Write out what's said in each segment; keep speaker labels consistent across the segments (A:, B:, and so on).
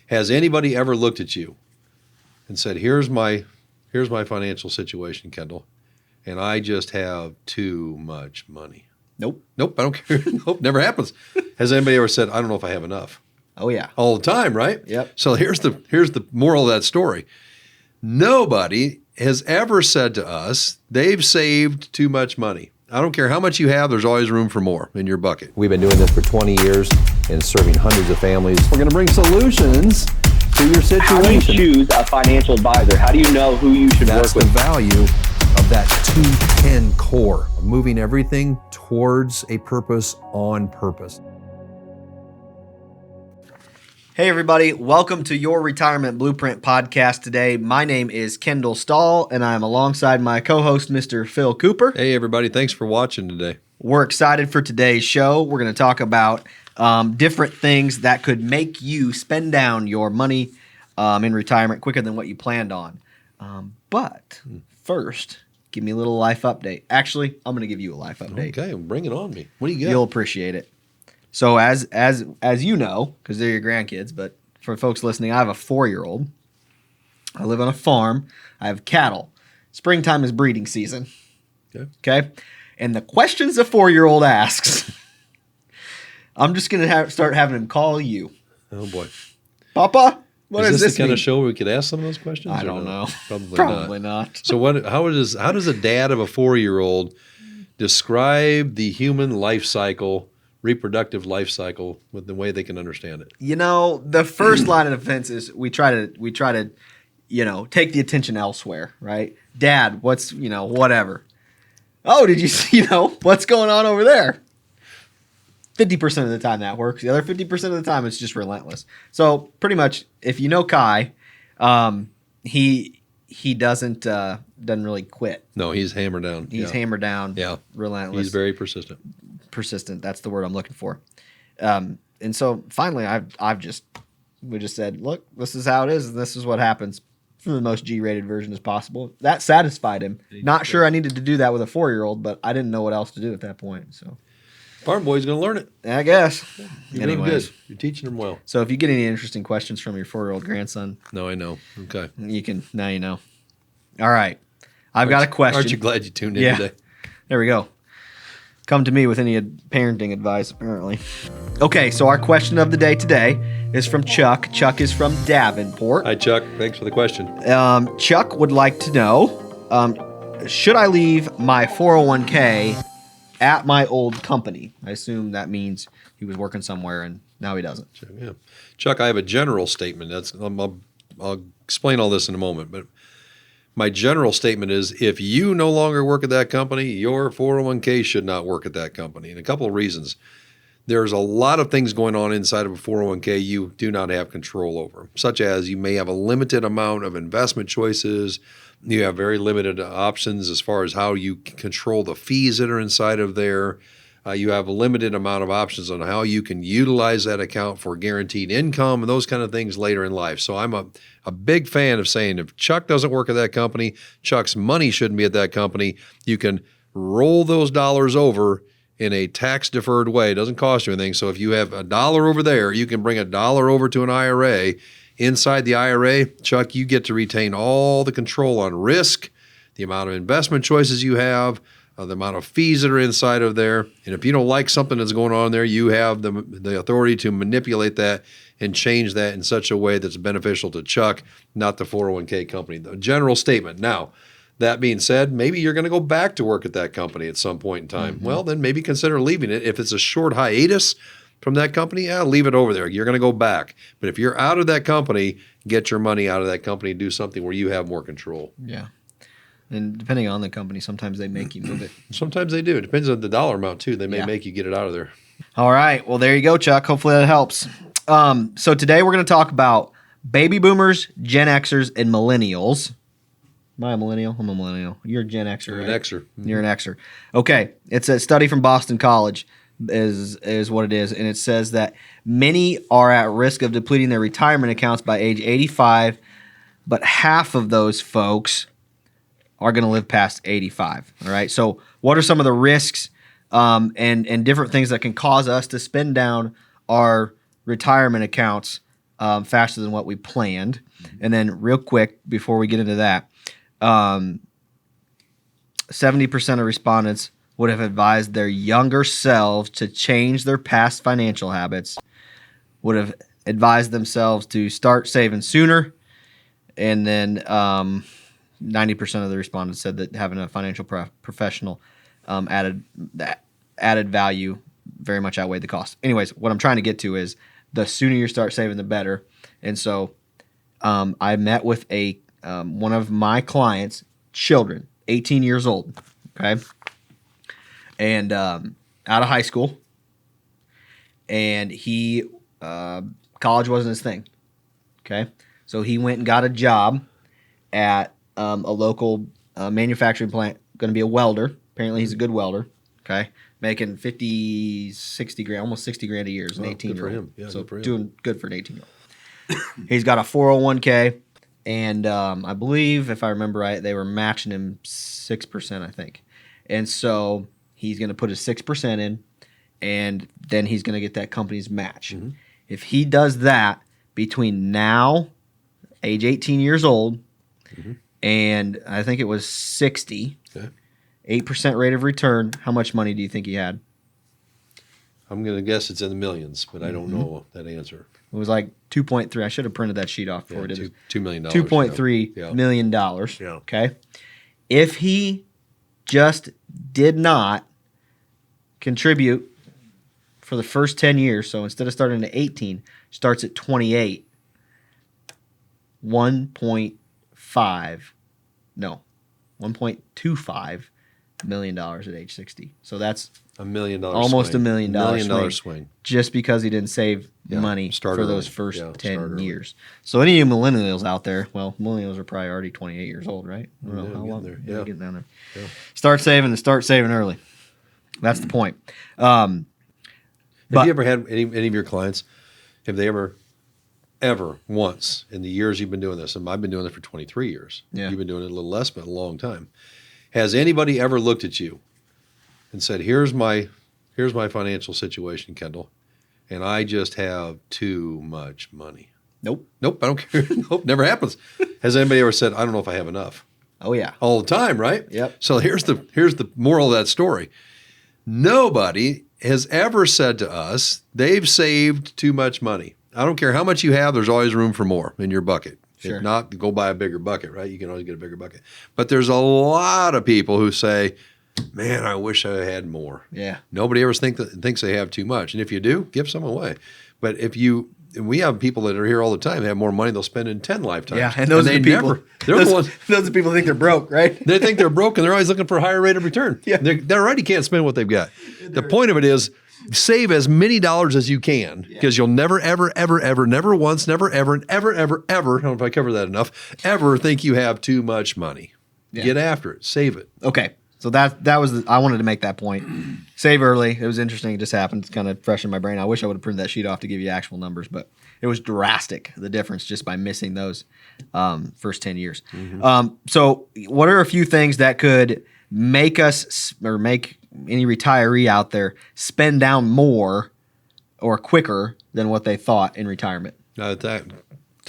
A: Has anybody ever looked at you and said, here's my financial situation, Kendall, and I just have too much money?
B: Nope.
A: Nope, I don't care. Nope, never happens. Has anybody ever said, I don't know if I have enough?
B: Oh, yeah.
A: All the time, right?
B: Yep.
A: So here's the moral of that story. Nobody has ever said to us they've saved too much money. I don't care how much you have, there's always room for more in your bucket.
C: We've been doing this for 20 years and serving hundreds of families. We're going to bring solutions to your situation.
D: How do you choose a financial advisor? How do you know who you should
C: That's
D: work
C: the
D: with?
C: value of that 210 core, moving everything towards a purpose on purpose.
B: Hey, everybody. Welcome to your Retirement Blueprint podcast today. My name is Kendall Stahl, and I'm alongside my co-host, Mr. Phil Cooper.
A: Hey, everybody. Thanks for watching today.
B: We're excited for today's show. We're going to talk about different things that could make you spend down your money in retirement quicker than what you planned on. But first, give me a little life update. Actually, I'm going to give you a life update.
A: Okay, bring it on me. What do you got?
B: You'll appreciate it. So as you know, because they're your grandkids, but for folks listening, I have a 4-year-old. I live on a farm. I have cattle. Springtime is breeding season. Okay? And the questions a 4-year-old asks, I'm just going to start having him call you.
A: Oh, boy.
B: Papa, what does
A: Is
B: this
A: the kind
B: mean?
A: of show where we could ask some of those questions?
B: I
A: or
B: don't
A: no?
B: know.
A: Probably
B: not.
A: So how does a dad of a 4-year-old describe the human life cycle, reproductive life cycle, with the way they can understand it?
B: You know, the first line of defense is we try to, take the attention elsewhere, right? Dad, what's, whatever. Oh, did you see, what's going on over there? 50% of the time that works. The other 50% of the time it's just relentless. So pretty much, if you know Kai, he doesn't really quit.
A: No, he's hammered down.
B: He's hammered down.
A: Yeah,
B: relentless.
A: he's very persistent.
B: Persistent. That's the word I'm looking for. And so finally, we just said, look, this is how it is, and this is what happens for the most G-rated version as possible. That satisfied him. Not sure I needed to do that with a 4-year-old, but I didn't know what else to do at that point. So
A: Farm boy's going to learn it.
B: I guess.
A: You're doing good. You're teaching him well.
B: So if you get any interesting questions from your 4-year-old grandson,
A: No, I know. Okay.
B: now you know. All right. I've got a question.
A: Aren't you glad you tuned in today?
B: There we go. Come to me with any parenting advice, apparently. Okay, so our question of the day today is from Chuck. Chuck is from Davenport.
A: Hi, Chuck. Thanks for the question.
B: Chuck would like to know, should I leave my 401k at my old company? I assume that means he was working somewhere and now he doesn't.
A: Yeah. Chuck, I have a general statement. I'll explain all this in a moment, but my general statement is if you no longer work at that company, your 401k should not work at that company. And a couple of reasons. There's a lot of things going on inside of a 401k you do not have control over, such as you may have a limited amount of investment choices. You have very limited options as far as how you control the fees that are inside of there. You have a limited amount of options on how you can utilize that account for guaranteed income and those kind of things later in life. So I'm a big fan of saying if Chuck doesn't work at that company, Chuck's money shouldn't be at that company. You can roll those dollars over in a tax-deferred way. It doesn't cost you anything. So if you have $1 over there, you can bring $1 over to an IRA. Inside the IRA, Chuck, you get to retain all the control on risk, the amount of investment choices you have, the amount of fees that are inside of there. And if you don't like something that's going on there, you have the authority to manipulate that and change that in such a way that's beneficial to Chuck, not the 401k company. The general statement. Now, that being said, maybe you're going to go back to work at that company at some point in time. Mm-hmm. Well, then maybe consider leaving it. If it's a short hiatus from that company, leave it over there. You're going to go back. But if you're out of that company, get your money out of that company and do something where you have more control.
B: Yeah. And depending on the company, sometimes they make you move it.
A: Sometimes they do. It depends on the dollar amount, too. They may make you get it out of there.
B: All right. Well, there you go, Chuck. Hopefully that helps. So today we're going to talk about baby boomers, Gen Xers, and millennials. Am I a millennial? I'm a millennial. You're a Gen Xer,
A: You're
B: right?
A: an Xer. Mm-hmm.
B: You're an Xer. Okay. It's a study from Boston College is what it is. And it says that many are at risk of depleting their retirement accounts by age 85, but half of those folks are going to live past 85. All right. So what are some of the risks and different things that can cause us to spend down our retirement accounts faster than what we planned. And then real quick, before we get into that, 70% of respondents would have advised their younger selves to change their past financial habits, would have advised themselves to start saving sooner. And then 90% of the respondents said that having a financial professional added value very much outweighed the cost. Anyways, what I'm trying to get to is the sooner you start saving, the better. And so I met with one of my clients' children, 18 years old, okay, and out of high school, and he college wasn't his thing, okay, so he went and got a job at a local manufacturing plant, going to be a welder. Apparently he's a good welder, okay, making 50, 60 grand, almost 60 grand a year as an 18-year-old.
A: Good for him. Yeah,
B: so
A: good for him.
B: doing good for an 18-year-old. He's got a 401k, and I believe, if I remember right, they were matching him 6%, I think. And so he's going to put his 6% in, and then he's going to get that company's match. Mm-hmm. If he does that between now, age 18 years old, mm-hmm. and I think it was 60, okay. 8% rate of return, how much money do you think he had?
A: I'm going to guess it's in the millions, but I don't know that answer.
B: It was like 2.3. I should have printed that sheet off for it.
A: $2 million.
B: $2.3 million.
A: Yeah.
B: Okay. If he just did not contribute for the first 10 years, so instead of starting at 18, starts at 28, $1.25 million at age 60. So that's
A: $1 million
B: almost
A: swing.
B: $1 million
A: $1 million swing.
B: Just because he didn't save money for those first 10 years. So any of you millennials out there, well, millennials are probably already 28 years old, right? I don't know how long they're getting down there. Yeah. Start saving early. That's the point.
A: Have you ever had any of your clients, have they ever once in the years you've been doing this, and I've been doing it for 23 years. Yeah. You've been doing it a little less, but a long time. Has anybody ever looked at you and said, here's my financial situation, Kendall, and I just have too much money?
B: Nope,
A: I don't care. Nope, never happens. Has anybody ever said, I don't know if I have enough?
B: Oh, yeah.
A: All the time, right?
B: Yep.
A: So here's the moral of that story. Nobody has ever said to us they've saved too much money. I don't care how much you have, there's always room for more in your bucket. Sure. If not, go buy a bigger bucket, right? You can always get a bigger bucket. But there's a lot of people who say, man, I wish I had more.
B: Yeah.
A: Nobody ever thinks they have too much. And if you do, give some away. But and we have people that are here all the time, they have more money they'll spend in 10 lifetimes.
B: Yeah, and those are the people. Those are the people who think they're broke, right?
A: They think they're broke, and they're always looking for a higher rate of return. Yeah. They already can't spend what they've got. The point of it is, save as many dollars as you can, because you'll never, ever, ever, ever, never once, never, ever, and ever, ever, ever, I don't know if I covered that enough, ever think you have too much money. Yeah. Get after it. Save it.
B: Okay. So that was I wanted to make that point. Save early. It was interesting. It just happened. It's kind of fresh in my brain. I wish I would have printed that sheet off to give you actual numbers, but it was drastic, the difference, just by missing those first 10 years. Mm-hmm. So what are a few things that could make us, or make any retiree out there, spend down more or quicker than what they thought in retirement?
A: Top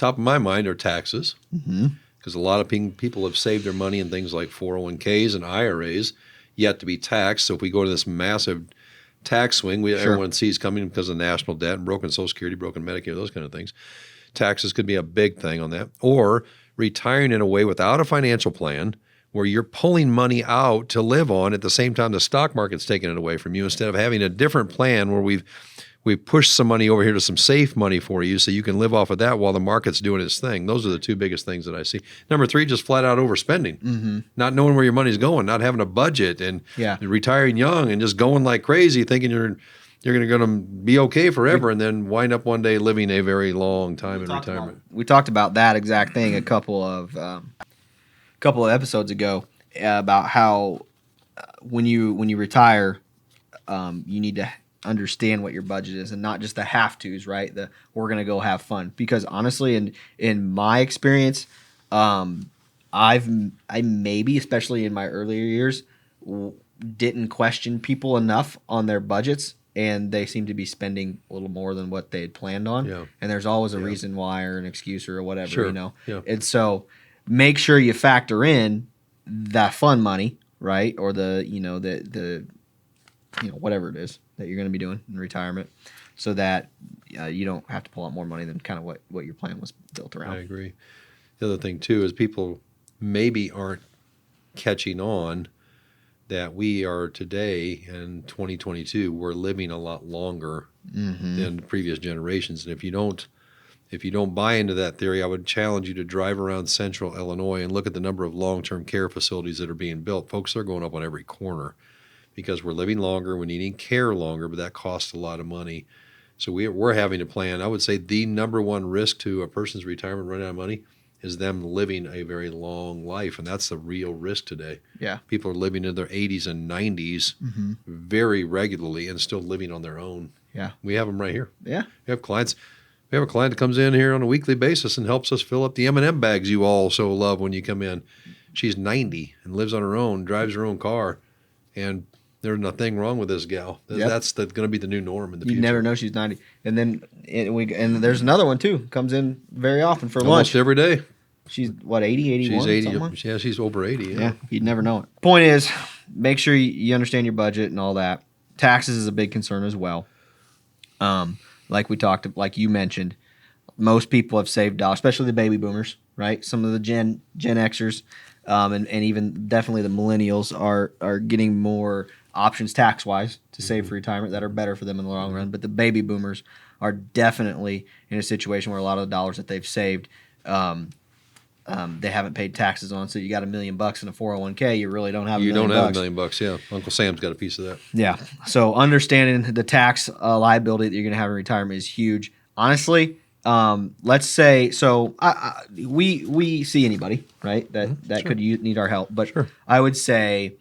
A: of my mind are taxes. Mm-hmm. Because a lot of people have saved their money in things like 401ks and IRAs yet to be taxed. So if we go to this massive tax swing, everyone sees coming because of national debt and broken Social Security, broken Medicare, those kind of things. Taxes could be a big thing on that. Or retiring in a way without a financial plan where you're pulling money out to live on at the same time the stock market's taking it away from you, instead of having a different plan where we've pushed some money over here to some safe money for you so you can live off of that while the market's doing its thing. Those are the two biggest things that I see. Number 3, just flat out overspending, not knowing where your money's going, not having a budget, and retiring young and just going like crazy, thinking you're going to be okay forever, and then wind up one day living a very long time in retirement.
B: We talked about that exact thing a couple of episodes ago, about how when you retire, you need to understand what your budget is, and not just the have-tos, right? We're going to go have fun. Because honestly, in my experience, I maybe, especially in my earlier years, didn't question people enough on their budgets, and they seem to be spending a little more than what they had planned on.
A: Yeah.
B: And there's always a reason why or an excuse or whatever,
A: Sure.
B: you know.
A: Yeah.
B: And so make sure you factor in that fun money, right? Or the whatever it is that you're going to be doing in retirement, so that you don't have to pull out more money than kind of what your plan was built around.
A: I agree. The other thing too is people maybe aren't catching on that we are today in 2022. We're living a lot longer than previous generations, and if you don't buy into that theory, I would challenge you to drive around central Illinois and look at the number of long-term care facilities that are being built. Folks, they're going up on every corner because we're living longer, we're needing care longer, but that costs a lot of money. So we're having to plan. I would say the number one risk to a person's retirement running out of money is them living a very long life, and that's the real risk today.
B: Yeah.
A: People are living in their 80s and 90s very regularly and still living on their own.
B: Yeah.
A: We have them right here.
B: Yeah.
A: We have clients. We have a client that comes in here on a weekly basis and helps us fill up the M&M bags you all so love when you come in. She's 90 and lives on her own, drives her own car, and there's nothing wrong with this gal.
B: Yep.
A: That's going to be the new norm in the future.
B: You never know she's 90. And then and there's another one too. Comes in very often for
A: Almost
B: lunch.
A: every day.
B: She's what, 80, 81?
A: She's 80.
B: something like?
A: Yeah, she's over 80.
B: Yeah, you'd never know it. Point is, make sure you understand your budget and all that. Taxes is a big concern as well. Like you mentioned, most people have saved dollars, especially the baby boomers, right? Some of the Gen Xers, and even definitely the millennials are getting more options tax wise to save for retirement that are better for them in the long run. But the baby boomers are definitely in a situation where a lot of the dollars that they've saved, they haven't paid taxes on. So you got $1 million in a 401k, you really don't have.
A: You don't have $1
B: million.
A: million, yeah. Uncle Sam's got a piece of that.
B: Yeah. So understanding the tax liability that you're going to have in retirement is huge. Honestly, let's say we see anybody, right, that could need our help, but
A: Sure.
B: I would say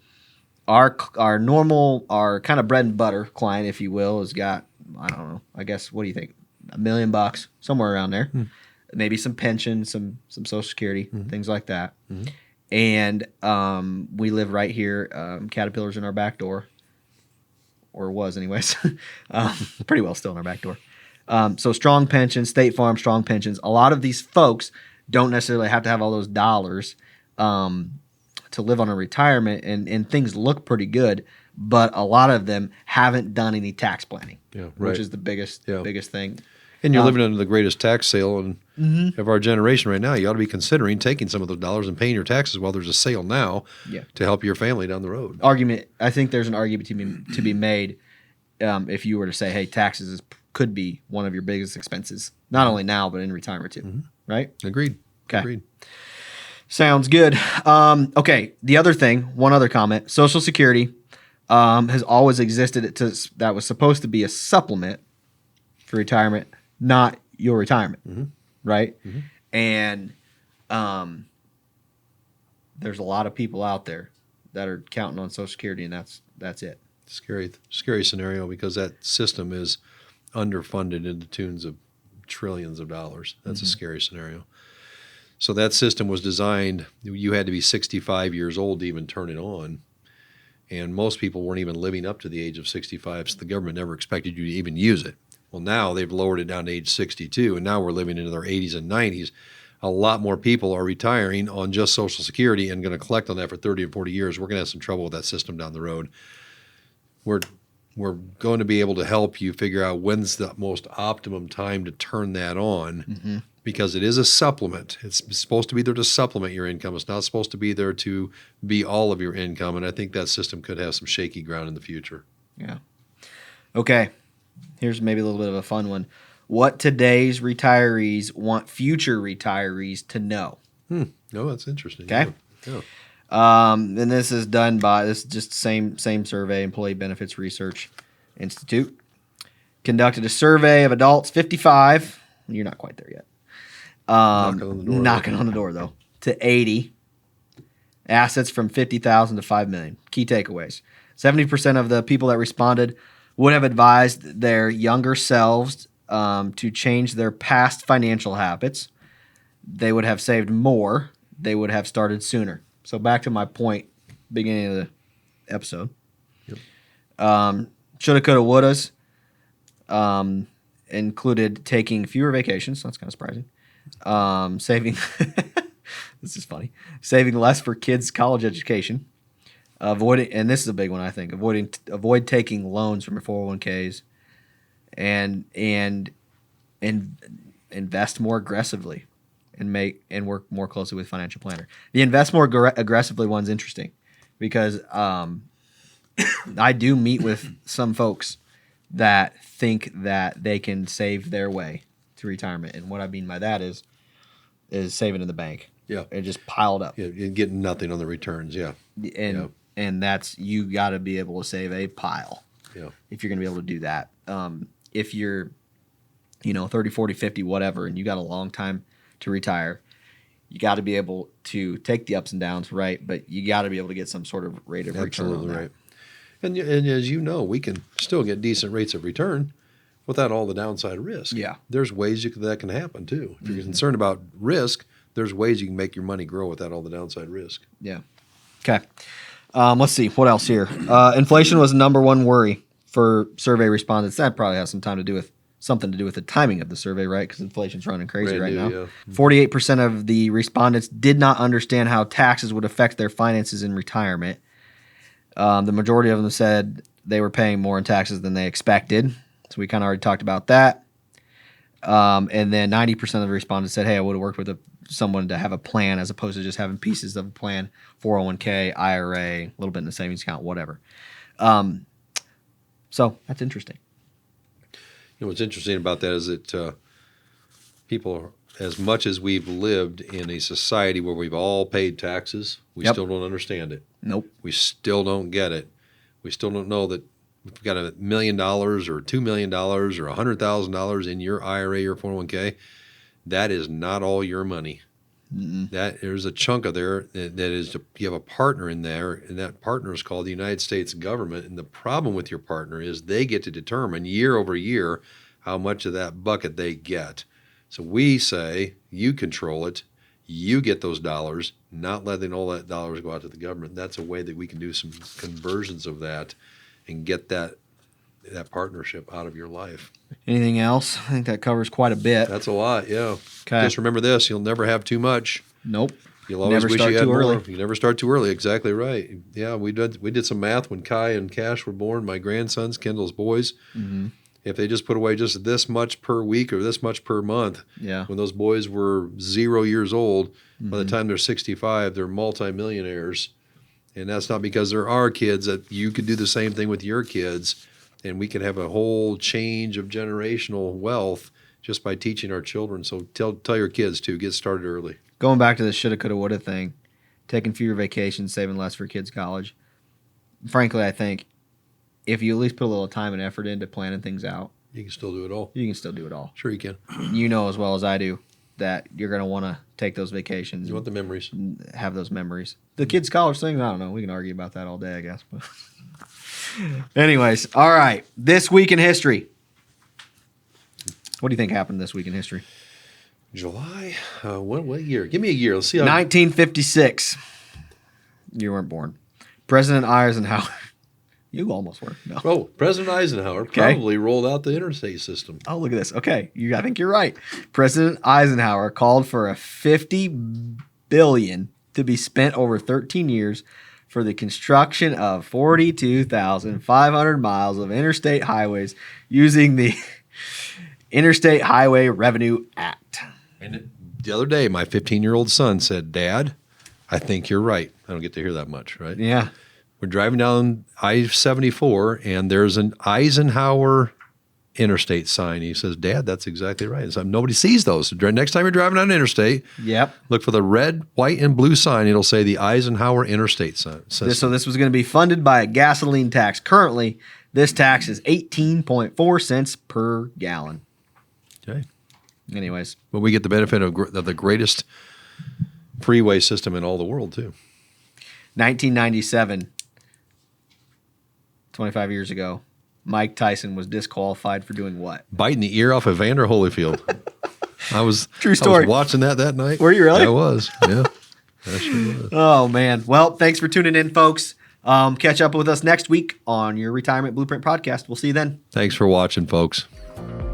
B: our kind of bread and butter client, if you will, has got, I don't know, I guess, what do you think, $1 million, somewhere around there, maybe some pension, some Social Security, things like that, and we live right here. Caterpillar's in our back door, or was anyways, pretty well still in our back door. So strong pensions, State Farm, strong pensions. A lot of these folks don't necessarily have to have all those dollars to live on a retirement, and things look pretty good, but a lot of them haven't done any tax planning, which is the biggest thing.
A: And you're living under the greatest tax sale of our generation right now. You ought to be considering taking some of those dollars and paying your taxes while there's a sale now to help your family down the road.
B: I think there's an argument to be made if you were to say, hey, taxes could be one of your biggest expenses, not only now, but in retirement too, right?
A: Agreed.
B: Okay.
A: Agreed.
B: Sounds good. Okay, the other thing, one other comment, Social Security has always existed. That was supposed to be a supplement for retirement, not your retirement, right? And there's a lot of people out there that are counting on Social Security, and that's it.
A: Scary scenario, because that system is underfunded in the tunes of trillions of dollars. That's a scary scenario. So that system was designed, you had to be 65 years old to even turn it on. And most people weren't even living up to the age of 65, so the government never expected you to even use it. Well, now they've lowered it down to age 62, and now we're living into their 80s and 90s. A lot more people are retiring on just Social Security and going to collect on that for 30 or 40 years. We're going to have some trouble with that system down the road. We're going to be able to help you figure out when's the most optimum time to turn that on, because it is a supplement. It's supposed to be there to supplement your income. It's not supposed to be there to be all of your income, and I think that system could have some shaky ground in the future. Yeah.
B: Okay. Here's maybe a little bit of a fun one. What today's retirees want future retirees to know?
A: No, that's interesting.
B: Okay.
A: Yeah.
B: And this is done by, this is just same survey, Employee Benefits Research Institute. Conducted a survey of adults 55. You're not quite there yet. Knocking on the door, though. To 80. Assets from 50,000 to 5 million. Key takeaways. 70% of the people that responded would have advised their younger selves to change their past financial habits. They would have saved more. They would have started sooner. So back to my point, beginning of the episode. Shoulda, coulda, wouldas. included taking fewer vacations. That's kind of surprising. Saving, this is funny, saving less for kids' college education. Avoiding, and this is a big one, I think, avoid taking loans from your 401ks and invest more aggressively and work more closely with financial planner. The invest more aggressively one's interesting because I do meet with some folks that think that they can save their way to retirement, and what I mean by that is saving in the bank.
A: Yeah.
B: And just piled up.
A: Yeah, and getting nothing on the returns. Yeah.
B: And that's, you got to be able to save a pile.
A: Yeah.
B: If you're going to be able to do that. If you're, 30, 40, 50, whatever, and you got a long time to retire, you got to be able to take the ups and downs, right? But you got to be able to get some sort of rate of return on that. Right.
A: And as you know, we can still get decent rates of return without all the downside risk.
B: Yeah.
A: There's ways that can happen too. If you're concerned about risk, there's ways you can make your money grow without all the downside risk.
B: Yeah. Okay. Let's see. What else here? Inflation was the number one worry for survey respondents. That probably has something to do with the timing of the survey, right? Because inflation's running crazy right now. 48% of the respondents did not understand how taxes would affect their finances in retirement. The majority of them said they were paying more in taxes than they expected. So we kind of already talked about that. And then 90% of the respondents said, hey, I would have worked with someone to have a plan as opposed to just having pieces of a plan, 401k, IRA, a little bit in the savings account, whatever. So that's interesting.
A: What's interesting about that is that people, as much as we've lived in a society where we've all paid taxes, we still don't understand it.
B: Nope.
A: We still don't get it. We still don't know that if you've got $1 million or $2 million or $100,000 in your IRA or 401k, that is not all your money. That there's a chunk of there that is, you have a partner in there, and that partner is called the United States government. And the problem with your partner is they get to determine year over year how much of that bucket they get. So we say, you control it, you get those dollars, not letting all that dollars go out to the government. That's a way that we can do some conversions of that and get that partnership out of your life.
B: Anything else? I think that covers quite a bit.
A: That's a lot, yeah.
B: Okay.
A: Just remember this, you'll never have too much.
B: Nope.
A: You'll always
B: Never
A: wish
B: start
A: you had
B: too
A: more.
B: early.
A: You never start too early. Exactly right. Yeah, we did some math when Kai and Cash were born, my grandsons, Kendall's boys.
B: Mm-hmm.
A: If they just put away just this much per week or this much per month, when those boys were 0 years old, by the time they're 65, they're multimillionaires. And that's not because there are kids, that you could do the same thing with your kids, and we can have a whole change of generational wealth just by teaching our children. So tell your kids to get started early.
B: Going back to the shoulda, coulda, woulda thing, taking fewer vacations, saving less for kids' college. Frankly, I think if you at least put a little time and effort into planning things out,
A: you can still do it all.
B: You can still do it all.
A: Sure you can.
B: You know as well as I do that you're going to want to take those vacations.
A: You want the memories.
B: Have those memories. The kids' college thing, I don't know. We can argue about that all day, I guess. But anyways, all right. This week in history. What do you think happened this week in history?
A: July? What year? Give me a year. Let's see.
B: 1956. You weren't born. President Eisenhower. You almost were. No.
A: Oh, President Eisenhower probably rolled out the interstate system.
B: Oh, look at this. Okay, I think you're right. President Eisenhower called for a $50 billion to be spent over 13 years for the construction of 42,500 miles of interstate highways using the Interstate Highway Revenue Act.
A: And the other day, my 15-year-old son said, "Dad, I think you're right." I don't get to hear that much, right?
B: Yeah.
A: We're driving down I-74, and there's an Eisenhower interstate sign. He says, "Dad, that's exactly right." So nobody sees those. Next time you're driving down an interstate, look for the red, white, and blue sign. It'll say the Eisenhower interstate sign.
B: So this was going to be funded by a gasoline tax. Currently, this tax is 18.4 cents per gallon.
A: Okay.
B: Anyways.
A: But we get the benefit of the greatest freeway system in all the world, too.
B: 1997, 25 years ago, Mike Tyson was disqualified for doing what?
A: Biting the ear off of Vander Holyfield.
B: True story.
A: I was watching that night.
B: Were you really?
A: I was, yeah. I sure was.
B: Oh, man. Well, thanks for tuning in, folks. Catch up with us next week on your Retirement Blueprint podcast. We'll see you then.
A: Thanks for watching, folks.
B: Bye.